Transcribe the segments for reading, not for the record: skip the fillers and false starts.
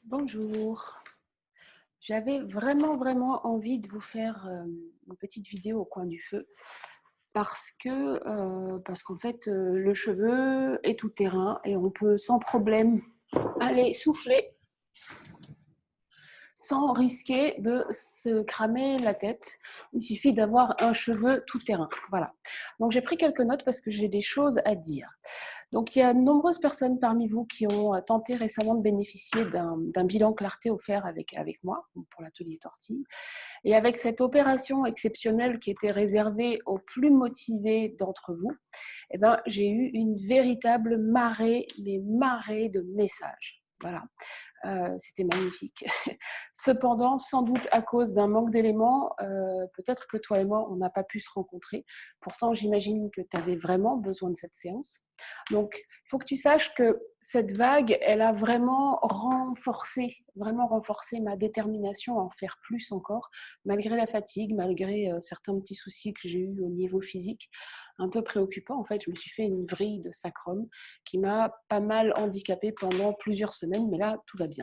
Bonjour. J'avais vraiment envie de vous faire une petite vidéo au coin du feu parce qu'en fait, le cheveu est tout terrain et on peut sans problème aller souffler sans risquer de se cramer la tête. Il suffit d'avoir un cheveu tout terrain. Voilà. Donc j'ai pris quelques notes parce que j'ai des choses à dire. Donc, il y a de nombreuses personnes parmi vous qui ont tenté récemment de bénéficier d'un bilan clarté offert avec moi pour l'atelier Tortille. Et avec cette opération exceptionnelle qui était réservée aux plus motivés d'entre vous, eh ben, j'ai eu une véritable marée de messages. Voilà. C'était magnifique. Cependant, sans doute à cause d'un manque d'éléments, peut-être que toi et moi, on n'a pas pu se rencontrer. Pourtant, j'imagine que tu avais vraiment besoin de cette séance. Donc, il faut que tu saches que cette vague, elle a vraiment renforcé ma détermination à en faire plus encore, malgré la fatigue, malgré certains petits soucis que j'ai eus au niveau physique, un peu préoccupant. En fait, je me suis fait une vrille de sacrum qui m'a pas mal handicapée pendant plusieurs semaines, mais là, tout va bien.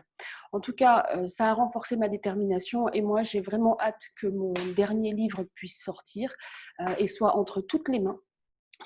En tout cas, ça a renforcé ma détermination et moi, j'ai vraiment hâte que mon dernier livre puisse sortir et soit entre toutes les mains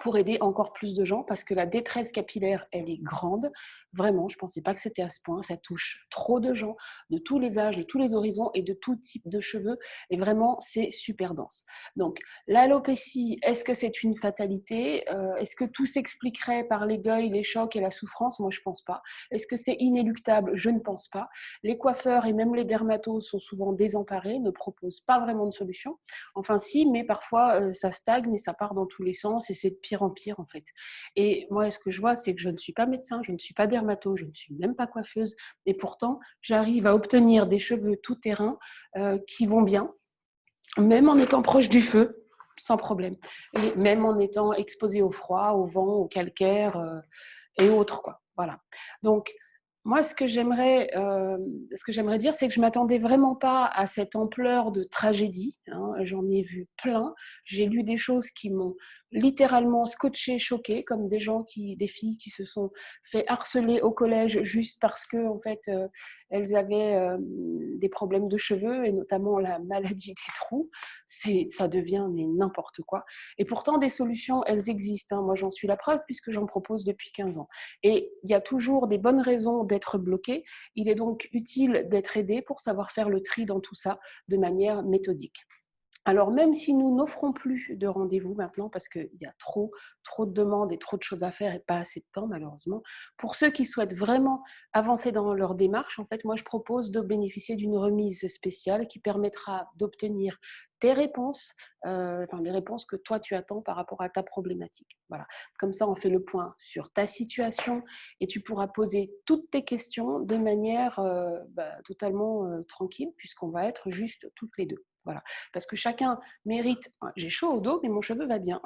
pour aider encore plus de gens parce que la détresse capillaire, elle est grande. Vraiment, je ne pensais pas que c'était à ce point. Ça touche trop de gens, de tous les âges, de tous les horizons et de tout type de cheveux. Et vraiment, c'est super dense. Donc, l'alopécie, est-ce que c'est une fatalité? Est-ce que tout s'expliquerait par les deuils, les chocs et la souffrance? Moi, je ne pense pas. Est-ce que c'est inéluctable? Je ne pense pas. Les coiffeurs et même les dermatos sont souvent désemparés, ne proposent pas vraiment de solution. Enfin, si, mais parfois, ça stagne et ça part dans tous les sens et c'est de pire en pire, en fait. Et moi, ce que je vois, c'est que je ne suis pas médecin, je ne suis pas dermato, je ne suis même pas coiffeuse. Et pourtant, j'arrive à obtenir des cheveux tout terrain qui vont bien, même en étant proche du feu, sans problème. Et même en étant exposée au froid, au vent, au calcaire et autres, quoi. Voilà. Donc, moi, ce que j'aimerais dire, c'est que je m'attendais vraiment pas à cette ampleur de tragédie. Hein. J'en ai vu plein. J'ai lu des choses qui m'ont littéralement scotché, choqué, comme des filles qui se sont fait harceler au collège juste parce que, en fait, elles avaient des problèmes de cheveux et notamment la maladie des trous. Ça devient mais n'importe quoi. Et pourtant, des solutions, elles existent. Hein. Moi, j'en suis la preuve puisque j'en propose depuis 15 ans. Et il y a toujours des bonnes raisons d'être bloqué. Il est donc utile d'être aidé pour savoir faire le tri dans tout ça de manière méthodique. Alors, même si nous n'offrons plus de rendez-vous maintenant, parce qu'il y a trop de demandes et trop de choses à faire et pas assez de temps, malheureusement, pour ceux qui souhaitent vraiment avancer dans leur démarche, en fait, moi, je propose de bénéficier d'une remise spéciale qui permettra d'obtenir tes réponses, enfin, les réponses que toi, tu attends par rapport à ta problématique. Voilà. Comme ça, on fait le point sur ta situation et tu pourras poser toutes tes questions de manière totalement tranquille, puisqu'on va être juste toutes les deux. Voilà. Parce que chacun mérite. J'ai chaud au dos, mais mon cheveu va bien.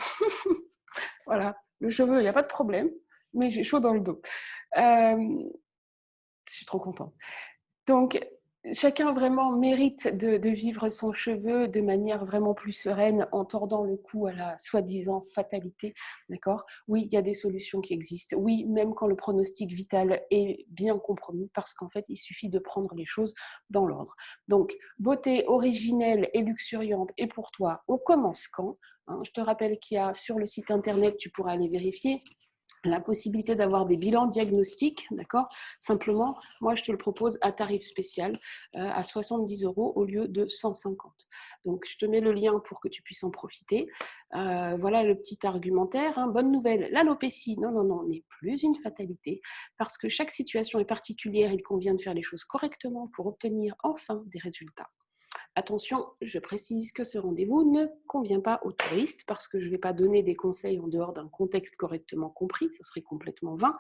Voilà. Le cheveu, il n'y a pas de problème, mais j'ai chaud dans le dos. Je suis trop contente. Donc, chacun vraiment mérite de vivre son cheveu de manière vraiment plus sereine en tordant le cou à la soi-disant fatalité. D'accord? Oui, il y a des solutions qui existent. Oui, même quand le pronostic vital est bien compromis, parce qu'en fait, il suffit de prendre les choses dans l'ordre. Donc, beauté originelle et luxuriante, et pour toi, on commence quand? Hein, je te rappelle qu'il y a sur le site internet, tu pourras aller vérifier la possibilité d'avoir des bilans diagnostiques, d'accord? Simplement, moi, je te le propose à tarif spécial, à 70 € au lieu de 150. Donc, je te mets le lien pour que tu puisses en profiter. Voilà le petit argumentaire. Hein. Bonne nouvelle, l'alopécie, non, n'est plus une fatalité, parce que chaque situation est particulière, il convient de faire les choses correctement pour obtenir enfin des résultats. Attention, je précise que ce rendez-vous ne convient pas aux touristes parce que je ne vais pas donner des conseils en dehors d'un contexte correctement compris, ce serait complètement vain.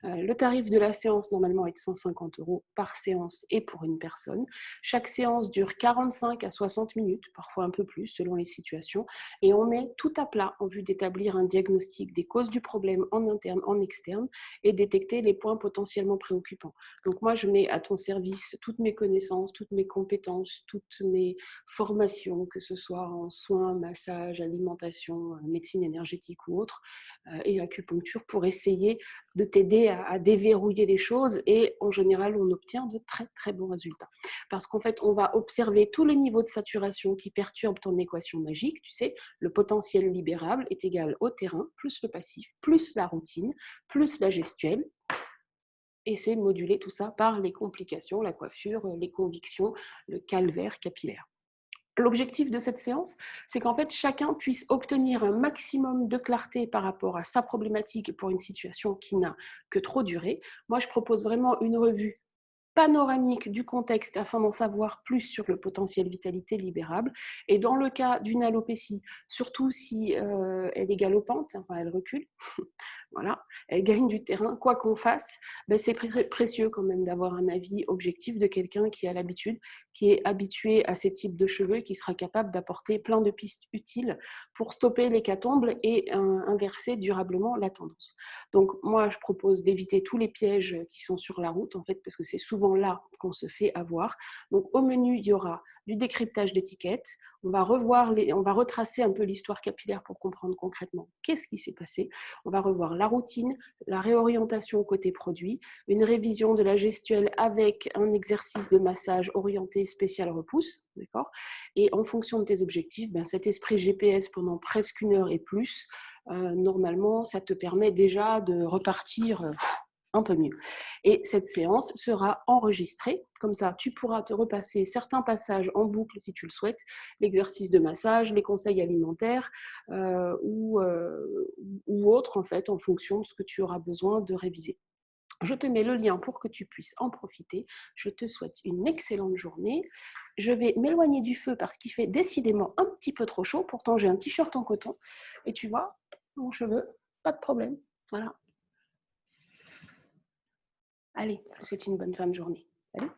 Le tarif de la séance normalement est de 150 € par séance et pour une personne. Chaque séance dure 45 à 60 minutes, parfois un peu plus selon les situations, et on met tout à plat en vue d'établir un diagnostic des causes du problème en interne, en externe, et détecter les points potentiellement préoccupants. Donc moi, je mets à ton service toutes mes connaissances, toutes mes compétences, toutes mes des formations, que ce soit en soins, massage, alimentation, médecine énergétique ou autre, et acupuncture, pour essayer de t'aider à déverrouiller les choses. Et en général, on obtient de très très bons résultats. Parce qu'en fait, on va observer tous les niveaux de saturation qui perturbent ton équation magique. Tu sais, le potentiel libérable est égal au terrain, plus le passif, plus la routine, plus la gestuelle. Et c'est moduler tout ça par les complications, la coiffure, les convictions, le calvaire capillaire. L'objectif de cette séance, c'est qu'en fait, chacun puisse obtenir un maximum de clarté par rapport à sa problématique pour une situation qui n'a que trop duré. Moi, je propose vraiment une revue panoramique du contexte afin d'en savoir plus sur le potentiel vitalité libérable. Et dans le cas d'une alopécie, surtout si elle est galopante, enfin elle recule, voilà, elle gagne du terrain, quoi qu'on fasse, ben c'est précieux quand même d'avoir un avis objectif de quelqu'un qui a l'habitude, qui est habitué à ces types de cheveux, qui sera capable d'apporter plein de pistes utiles pour stopper l'hécatombe et inverser durablement la tendance. Donc moi, je propose d'éviter tous les pièges qui sont sur la route, en fait, parce que c'est souvent là qu'on se fait avoir. Donc au menu, il y aura du décryptage d'étiquettes, on va retracer un peu l'histoire capillaire pour comprendre concrètement qu'est-ce qui s'est passé, on va revoir la routine, la réorientation côté produit, une révision de la gestuelle avec un exercice de massage orienté spécial repousse, d'accord. Et en fonction de tes objectifs, ben, cet esprit GPS pendant presque 1 heure et plus, normalement, ça te permet déjà de repartir un peu mieux. Et cette séance sera enregistrée, comme ça tu pourras te repasser certains passages en boucle si tu le souhaites, l'exercice de massage, les conseils alimentaires ou autres en fait, en fonction de ce que tu auras besoin de réviser. Je te mets le lien pour que tu puisses en profiter. Je te souhaite une excellente journée. Je vais m'éloigner du feu parce qu'il fait décidément un petit peu trop chaud. Pourtant, j'ai un t-shirt en coton. Et tu vois, mon cheveu, pas de problème. Voilà. Allez, je te souhaite une bonne fin de journée. Salut!